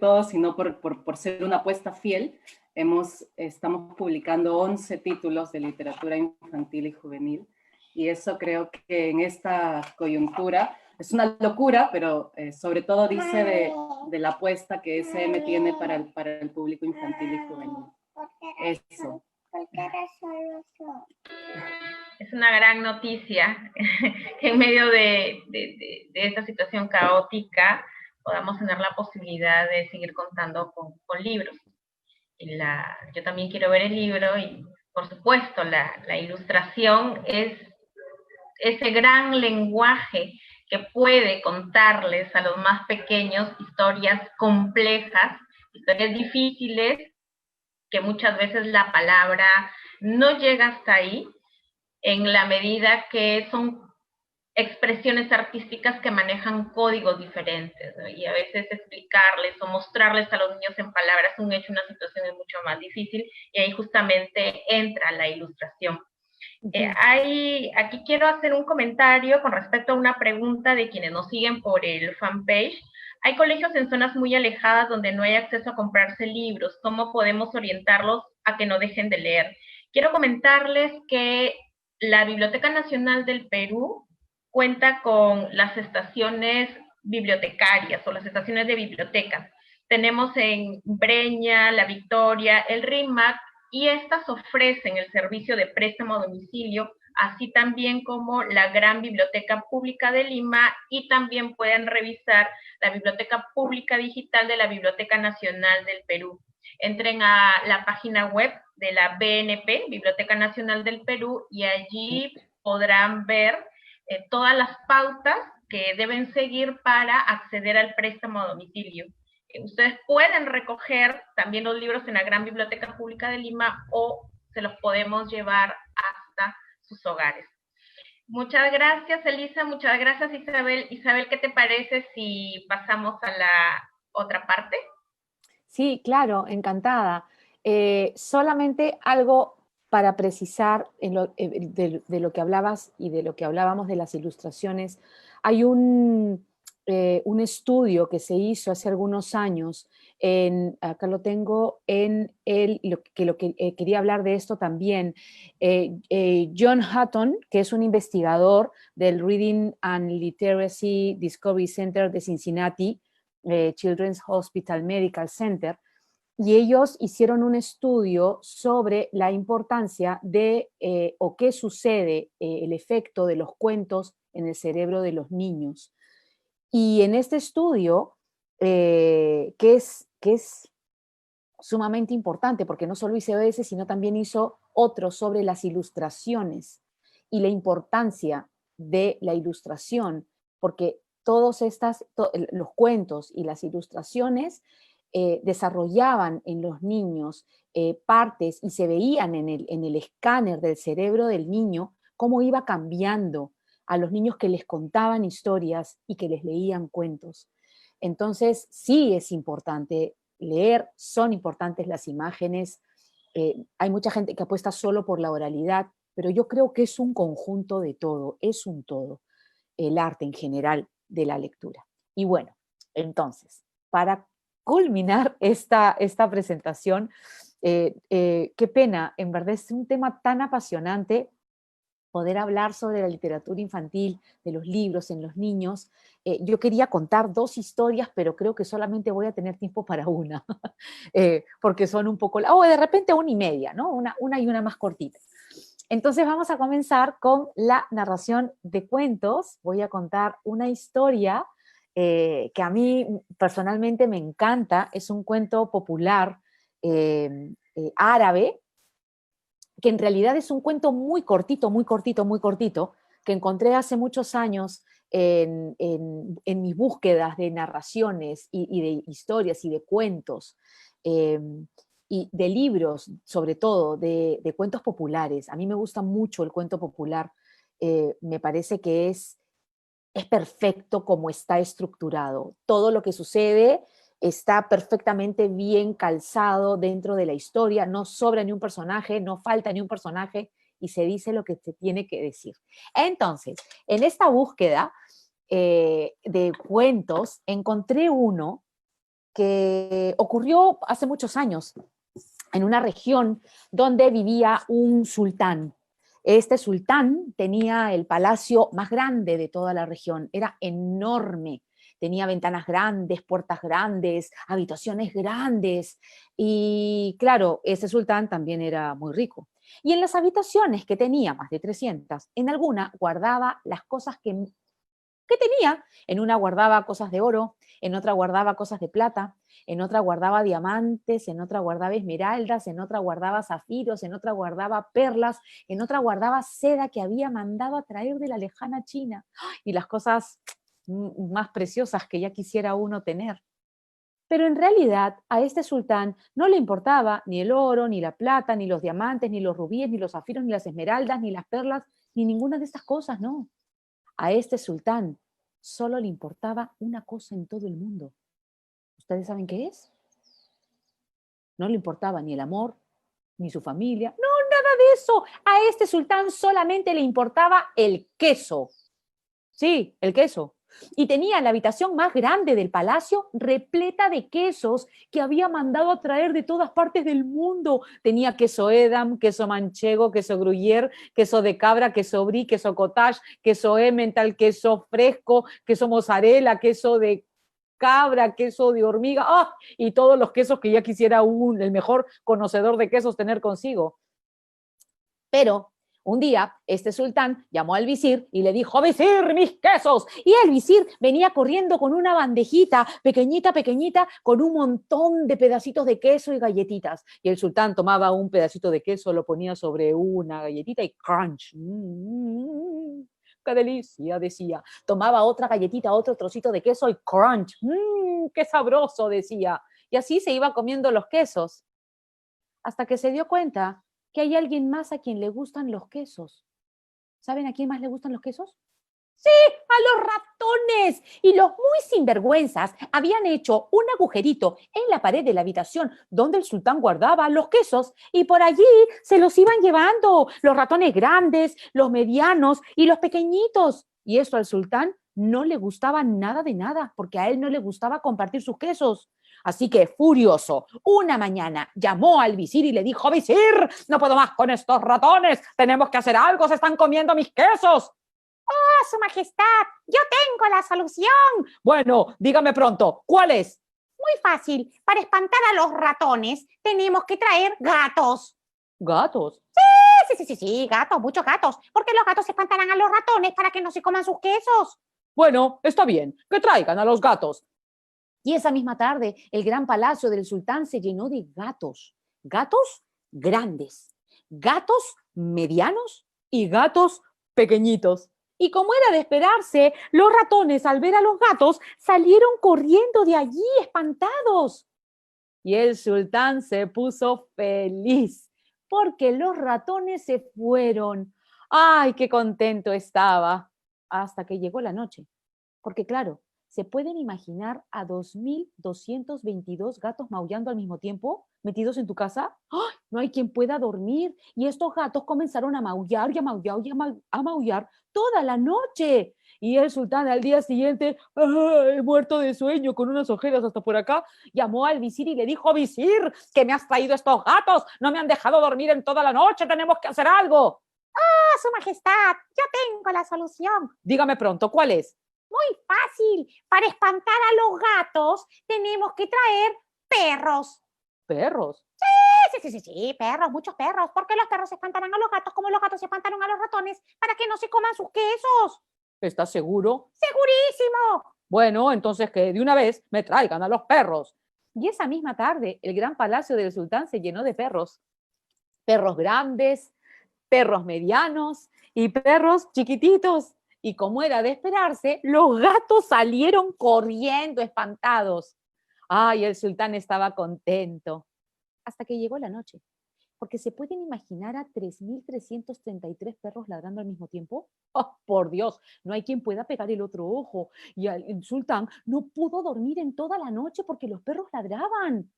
todo, sino por ser una apuesta fiel, estamos publicando 11 títulos de literatura infantil y juvenil, y eso creo que en esta coyuntura es una locura, pero sobre todo dice de la apuesta que SM tiene para el público infantil y juvenil. Eso. ¿Por qué razón? Es una gran noticia que en medio de esta situación caótica podamos tener la posibilidad de seguir contando con libros. Yo también quiero ver el libro y, por supuesto, la ilustración es ese gran lenguaje que puede contarles a los más pequeños historias complejas, historias difíciles, que muchas veces la palabra no llega hasta ahí, en la medida que son expresiones artísticas que manejan códigos diferentes, ¿no? Y a veces explicarles o mostrarles a los niños en palabras un hecho, una situación es mucho más difícil, y ahí justamente entra la ilustración. Aquí quiero hacer un comentario con respecto a una pregunta de quienes nos siguen por el fanpage. Hay colegios en zonas muy alejadas donde no hay acceso a comprarse libros. ¿Cómo podemos orientarlos a que no dejen de leer? Quiero comentarles que la Biblioteca Nacional del Perú cuenta con las estaciones bibliotecarias o las estaciones de bibliotecas. Tenemos en Breña, La Victoria, el RIMAC, y estas ofrecen el servicio de préstamo a domicilio, así también como la Gran Biblioteca Pública de Lima, y también pueden revisar la Biblioteca Pública Digital de la Biblioteca Nacional del Perú. Entren a la página web de la BNP, Biblioteca Nacional del Perú, y allí podrán ver todas las pautas que deben seguir para acceder al préstamo a domicilio. Ustedes pueden recoger también los libros en la Gran Biblioteca Pública de Lima, o se los podemos llevar hasta sus hogares. Muchas gracias, Elisa. Muchas gracias, Isabel. Isabel, ¿qué te parece si pasamos a la otra parte? Sí, claro, encantada. Solamente algo para precisar de lo que hablabas y de lo que hablábamos de las ilustraciones. Hay un estudio que se hizo hace algunos años, acá lo tengo, quería hablar de esto también. John Hutton, que es un investigador del Reading and Literacy Discovery Center de Cincinnati, Children's Hospital Medical Center, y ellos hicieron un estudio sobre la importancia de, o qué sucede, el efecto de los cuentos en el cerebro de los niños. Y en este estudio, que es sumamente importante, porque no solo hizo ese, sino también hizo otro sobre las ilustraciones y la importancia de la ilustración, porque los cuentos y las ilustraciones desarrollaban en los niños partes, y se veían en el escáner del cerebro del niño cómo iba cambiando a los niños que les contaban historias y que les leían cuentos. Entonces, sí es importante leer, son importantes las imágenes. Hay mucha gente que apuesta solo por la oralidad, pero yo creo que es un conjunto de todo, es un todo, el arte en general de la lectura. Y bueno, entonces, para culminar esta presentación, qué pena, en verdad es un tema tan apasionante poder hablar sobre la literatura infantil, de los libros en los niños. Yo quería contar 2 historias, pero creo que solamente voy a tener tiempo para una, porque son un poco, o de repente 1 y media, ¿no? Una y una más cortita. Entonces vamos a comenzar con la narración de cuentos. Voy a contar una historia que a mí personalmente me encanta. Es un cuento popular árabe, que en realidad es un cuento muy cortito, muy cortito, muy cortito, que encontré hace muchos años en mis búsquedas de narraciones y de historias y de cuentos, y de libros, sobre todo, de cuentos populares. A mí me gusta mucho el cuento popular. Me parece que es perfecto como está estructurado. Todo lo que sucede está perfectamente bien calzado dentro de la historia, no sobra ni un personaje, no falta ni un personaje y se dice lo que se tiene que decir. Entonces, en esta búsqueda de cuentos, encontré uno que ocurrió hace muchos años en una región donde vivía un sultán. Este sultán tenía el palacio más grande de toda la región, era enorme, tenía ventanas grandes, puertas grandes, habitaciones grandes, y claro, ese sultán también era muy rico. Y en las habitaciones que tenía, más de 300, en alguna guardaba las cosas que tenía. En una guardaba cosas de oro, en otra guardaba cosas de plata, en otra guardaba diamantes, en otra guardaba esmeraldas, en otra guardaba zafiros, en otra guardaba perlas, en otra guardaba seda que había mandado a traer de la lejana China. Y las cosas más preciosas que ya quisiera uno tener. Pero en realidad a este sultán no le importaba ni el oro, ni la plata, ni los diamantes, ni los rubíes, ni los zafiros, ni las esmeraldas, ni las perlas, ni ninguna de estas cosas, no. A este sultán solo le importaba una cosa en todo el mundo. ¿Ustedes saben qué es? No le importaba ni el amor, ni su familia. No, nada de eso. A este sultán solamente le importaba el queso. Sí, el queso. Y tenía la habitación más grande del palacio repleta de quesos que había mandado a traer de todas partes del mundo. Tenía queso Edam, queso manchego, queso gruyère, queso de cabra, queso brie, queso cottage, queso emmental, queso fresco, queso mozzarella, queso de cabra, queso de hormiga, ¡ah! Y todos los quesos que ya quisiera el mejor conocedor de quesos tener consigo. Pero un día este sultán llamó al visir y le dijo: visir, mis quesos. Y el visir venía corriendo con una bandejita pequeñita, pequeñita, con un montón de pedacitos de queso y galletitas. Y el sultán tomaba un pedacito de queso, lo ponía sobre una galletita y crunch. ¡Qué delicia!, decía. Tomaba otra galletita, otro trocito de queso y crunch. ¡Qué sabroso!, decía. Y así se iba comiendo los quesos. Hasta que se dio cuenta que hay alguien más a quien le gustan los quesos. ¿Saben a quién más le gustan los quesos? ¡Sí! ¡A los ratones! Y los muy sinvergüenzas habían hecho un agujerito en la pared de la habitación donde el sultán guardaba los quesos y por allí se los iban llevando los ratones grandes, los medianos y los pequeñitos. Y eso al sultán no le gustaba nada de nada, porque a él no le gustaba compartir sus quesos. Así que, furioso, una mañana llamó al visir y le dijo: visir, no puedo más con estos ratones, tenemos que hacer algo, se están comiendo mis quesos. ¡Oh, su majestad! ¡Yo tengo la solución! Bueno, dígame pronto, ¿cuál es? Muy fácil. Para espantar a los ratones, tenemos que traer gatos. ¿Gatos? Sí, gatos, muchos gatos. Porque los gatos espantarán a los ratones para que no se coman sus quesos. Bueno, está bien, que traigan a los gatos. Y esa misma tarde, el gran palacio del sultán se llenó de gatos. Gatos grandes, gatos medianos y gatos pequeñitos. Y como era de esperarse, los ratones, al ver a los gatos, salieron corriendo de allí espantados. Y el sultán se puso feliz, porque los ratones se fueron. ¡Ay, qué contento estaba! Hasta que llegó la noche. Porque claro, ¿se pueden imaginar a 2.222 gatos maullando al mismo tiempo, metidos en tu casa? ¡Ay! No hay quien pueda dormir. Y estos gatos comenzaron a maullar y a maullar y a maullar toda la noche. Y el sultán al día siguiente, muerto de sueño, con unas ojeras hasta por acá, llamó al visir y le dijo: visir, ¿qué me has traído estos gatos? No me han dejado dormir en toda la noche, tenemos que hacer algo. ¡Ah, su majestad! Yo tengo la solución. Dígame pronto, ¿cuál es? Muy fácil. Para espantar a los gatos, tenemos que traer perros. ¿Perros? Sí, perros, muchos perros. Porque los perros espantarán a los gatos como los gatos espantaron a los ratones para que no se coman sus quesos. ¿Estás seguro? ¡Segurísimo! Bueno, entonces que de una vez me traigan a los perros. Y esa misma tarde, el gran palacio del sultán se llenó de perros. Perros grandes, perros medianos y perros chiquititos. Y como era de esperarse, los gatos salieron corriendo espantados. Ay, el sultán estaba contento. Hasta que llegó la noche. Porque se pueden imaginar a 3.333 perros ladrando al mismo tiempo. ¡Oh, por Dios! No hay quien pueda pegar el otro ojo. Y el sultán no pudo dormir en toda la noche porque los perros ladraban.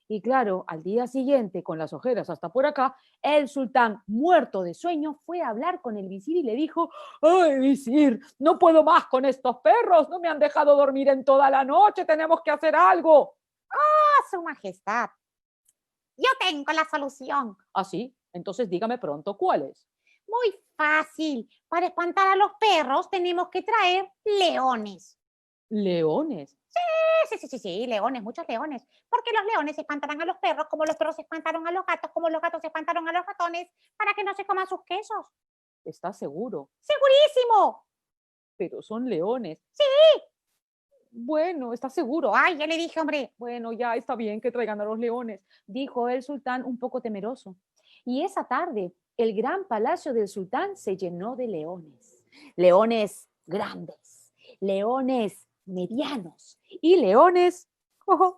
Y claro, al día siguiente, con las ojeras hasta por acá, el sultán, muerto de sueño, fue a hablar con el visir y le dijo: ¡Ay, visir! No puedo más con estos perros. No me han dejado dormir en toda la noche. Tenemos que hacer algo. ¡Ah, su majestad! Yo tengo la solución. ¿Ah, sí? Entonces dígame pronto cuál es. Muy fácil. Para espantar a los perros tenemos que traer leones. ¿Leones? Sí, leones, muchos leones. Porque los leones espantarán a los perros, como los perros espantaron a los gatos, como los gatos espantaron a los ratones, para que no se coman sus quesos. ¿Estás seguro? ¡Segurísimo! Pero son leones. Sí. Bueno, ¿estás seguro? Ay, ya le dije, hombre. Bueno, ya está bien que traigan a los leones, dijo el sultán un poco temeroso. Y esa tarde, el gran palacio del sultán se llenó de leones. Leones grandes, leones medianos y leones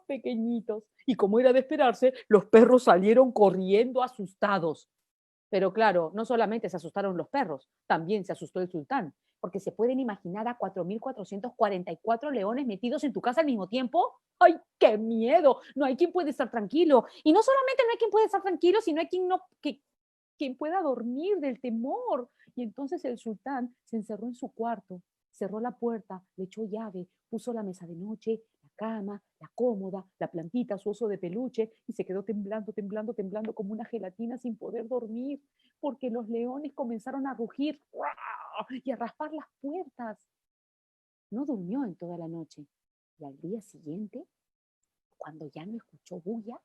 pequeñitos. Y como era de esperarse, los perros salieron corriendo asustados. Pero claro, no solamente se asustaron los perros, también se asustó el sultán, porque se pueden imaginar a 4.444 leones metidos en tu casa al mismo tiempo. ¡Ay, qué miedo! No hay quien puede estar tranquilo. Y no solamente no hay quien puede estar tranquilo, sino hay quien pueda dormir del temor. Y entonces el sultán se encerró en su cuarto, cerró la puerta, le echó llave, puso la mesa de noche, la cama, la cómoda, la plantita, su oso de peluche, y se quedó temblando, temblando, temblando como una gelatina sin poder dormir, porque los leones comenzaron a rugir y a raspar las puertas. No durmió en toda la noche. Y al día siguiente, cuando ya no escuchó bulla,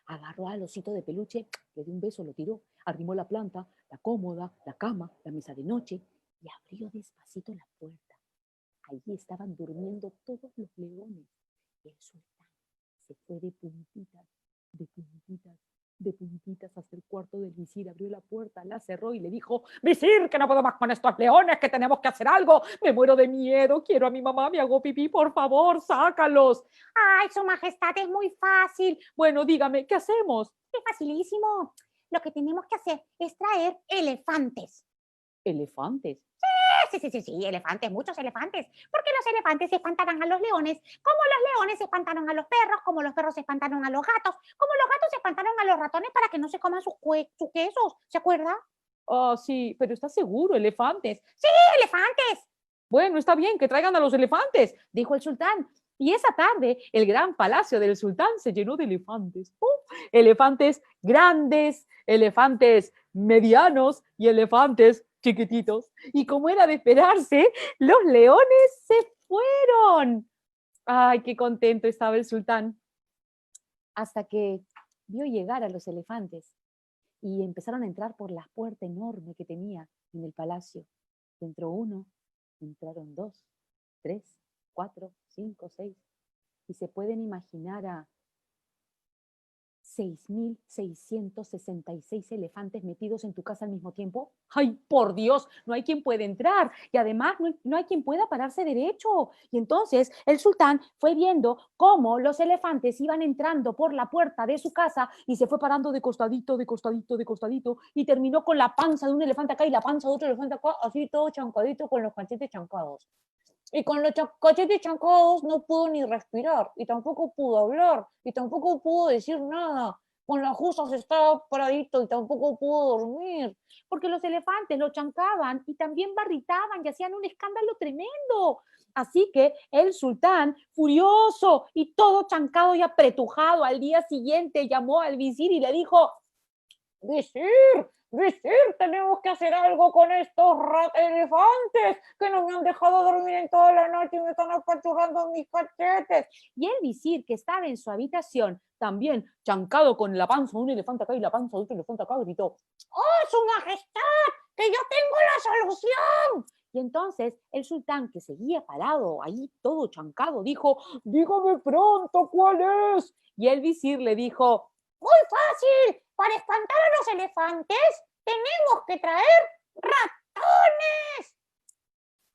agarró al osito de peluche, le dio un beso, lo tiró, arrimó la planta, la cómoda, la cama, la mesa de noche y abrió despacito la puerta. Allí estaban durmiendo todos los leones. El sultán se fue de puntitas, de puntitas, de puntitas hasta el cuarto del visir, abrió la puerta, la cerró y le dijo: visir, que no puedo más con estos leones, que tenemos que hacer algo, me muero de miedo, quiero a mi mamá, me hago pipí, por favor, sácalos. Ay, su majestad, es muy fácil. Bueno, dígame, ¿qué hacemos? Es facilísimo. Lo que tenemos que hacer es traer elefantes. ¿Elefantes? Sí, elefantes, muchos elefantes. Porque los elefantes espantarán a los leones, como los leones espantaron a los perros, como los perros espantaron a los gatos, como los gatos espantaron a los ratones para que no se coman sus quesos. ¿Se acuerda? Ah, sí, pero ¿estás seguro? ¿Elefantes? Sí, elefantes. Bueno, está bien, que traigan a los elefantes, dijo el sultán. Y esa tarde, el gran palacio del sultán se llenó de elefantes. Elefantes grandes, elefantes medianos y elefantes chiquititos. Y como era de esperarse, los leones se fueron. Ay, qué contento estaba el sultán. Hasta que vio llegar a los elefantes y empezaron a entrar por la puerta enorme que tenía en el palacio. Entró uno, entraron 2, 3, 4, 5, 6. Y se pueden imaginar a 6.666 elefantes metidos en tu casa al mismo tiempo. ¡Ay, por Dios! No hay quien pueda entrar y además no hay quien pueda pararse derecho. Y entonces el sultán fue viendo cómo los elefantes iban entrando por la puerta de su casa y se fue parando de costadito, de costadito, de costadito y terminó con la panza de un elefante acá y la panza de otro elefante acá, así todo chancadito con los cachetes chancados. Y con los cachetes chancados no pudo ni respirar, y tampoco pudo hablar, y tampoco pudo decir nada. Con las justas estaba paradito y tampoco pudo dormir, porque los elefantes lo chancaban y también barritaban y hacían un escándalo tremendo. Así que el sultán, furioso y todo chancado y apretujado, al día siguiente llamó al visir y le dijo: visir, visir, tenemos que hacer algo con estos elefantes que no me han dejado dormir en toda la noche y me están apachurrando mis cachetes. Y el visir, que estaba en su habitación, también chancado con la panza de un elefante acá y la panza de otro elefante acá, gritó: ¡Oh, su majestad! ¡Que yo tengo la solución! Y entonces el sultán, que seguía parado ahí todo chancado, dijo, dígame pronto cuál es. Y el visir le dijo, Muy fácil. Para espantar a los elefantes tenemos que traer ratones.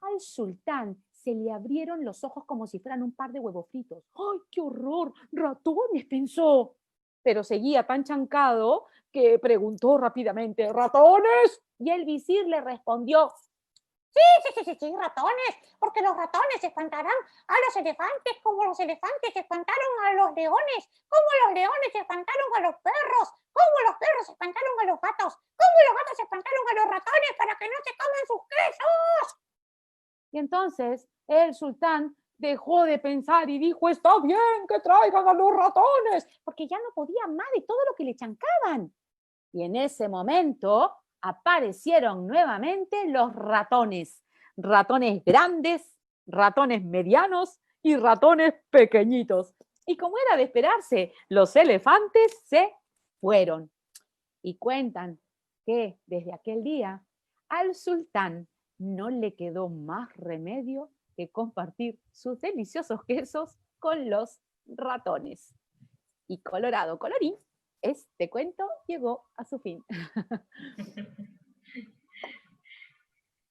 al sultán se le abrieron los ojos como si fueran un par de huevos fritos. ¡Ay, qué horror! ¡Ratones!, pensó. Pero seguía tan chancado que preguntó rápidamente, ¿ratones? Y el visir le respondió, Sí, ratones, porque los ratones espantarán a los elefantes como los elefantes espantaron a los leones, como los leones espantaron a los perros, como los perros espantaron a los gatos, como los gatos espantaron a los ratones para que no se coman sus quesos. y entonces el sultán dejó de pensar y dijo, está bien que traigan a los ratones, porque ya no podía más de todo lo que le chancaban. Y en ese momento aparecieron nuevamente los ratones. Ratones grandes, ratones medianos y ratones pequeñitos. Y como era de esperarse, los elefantes se fueron. Y cuentan que desde aquel día al sultán no le quedó más remedio que compartir sus deliciosos quesos con los ratones. Y colorado, colorín, este cuento llegó a su fin.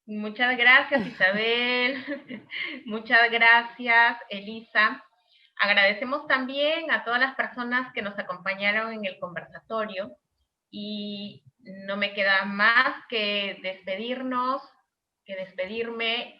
Muchas gracias, Isabel. Muchas gracias, Elisa. Agradecemos también a todas las personas que nos acompañaron en el conversatorio y no me queda más que despedirme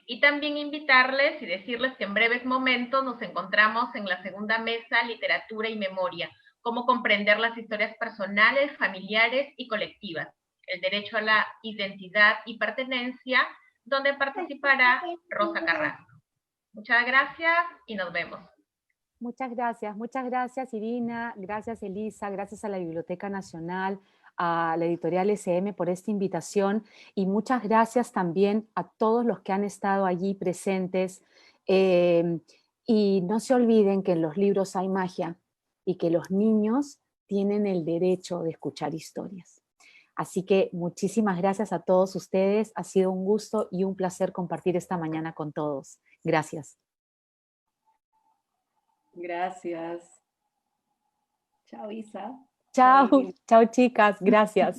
y también invitarles y decirles que en breves momentos nos encontramos en la segunda mesa Literatura y Memoria, cómo comprender las historias personales, familiares y colectivas, el derecho a la identidad y pertenencia, donde participará Rosa Carrasco. Muchas gracias y nos vemos. Muchas gracias Irina, gracias Elisa, gracias a la Biblioteca Nacional, a la editorial SM por esta invitación y muchas gracias también a todos los que han estado allí presentes. Y no se olviden que en los libros hay magia y que los niños tienen el derecho de escuchar historias. Así que muchísimas gracias a todos ustedes, ha sido un gusto y un placer compartir esta mañana con todos. Gracias. Gracias. Chao, Isa. Chao, chao chicas, gracias.